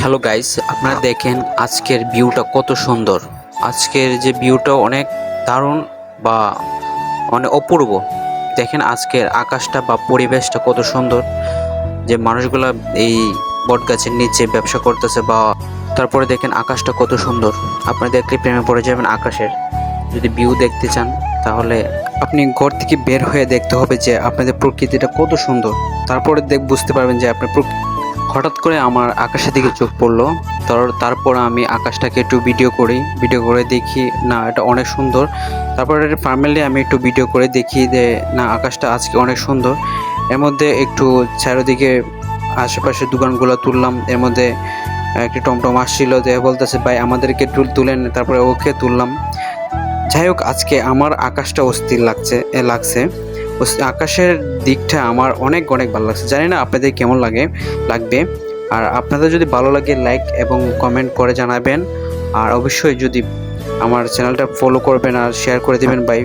Hello guys, আপনারা দেখেন আজকের ভিউটা কত সুন্দর। আজকের যে ভিউটা অনেক দারুণ বা অনেক অপূর্ব। দেখেন আজকের আকাশটা বা পরিবেশটা কত সুন্দর, যে মানুষগুলা এই বট গাছের নিচে ব্যবসা করতেছে বা তারপরে দেখেন আকাশটা কত সুন্দর। আপনারা দেখলে প্রেমে পড়ে যাবেন আকাশের। যদি ভিউ দেখতে চান তাহলে আপনি ঘর থেকে বের হয়ে দেখতে হবে যে আপনাদের প্রকৃতিটা কত সুন্দর। তারপরে বুঝতে পারবেন যে আপনার হঠাৎ করে আমার আকাশের দিকে চোখ পড়লো। তারপর আমি আকাশটাকে একটু ভিডিও করে দেখি না এটা অনেক সুন্দর। তারপরে ফার্মেলি আমি একটু ভিডিও করে দেখি যে না আকাশটা আজকে অনেক সুন্দর। এর মধ্যে একটু চারিদিকে আশেপাশে দোকানগুলো তুললাম। এর মধ্যে একটি টমটম আসছিল, যে বলতেছে ভাই আমাদেরকে তুলেন, তারপরে ওকে তুললাম। যাই হোক, আজকে আমার আকাশটা অস্থির লাগছে। আকাশের দিকটা আমার অনেক অনেক ভালো লাগছে। জানি না আপনাদের কেমন লাগবে। আর আপনাদের যদি ভালো লাগে লাইক এবং কমেন্ট করে জানাবেন। আর অবশ্যই যদি আমার চ্যানেলটা ফলো করবেন আর শেয়ার করে দেবেন ভাই।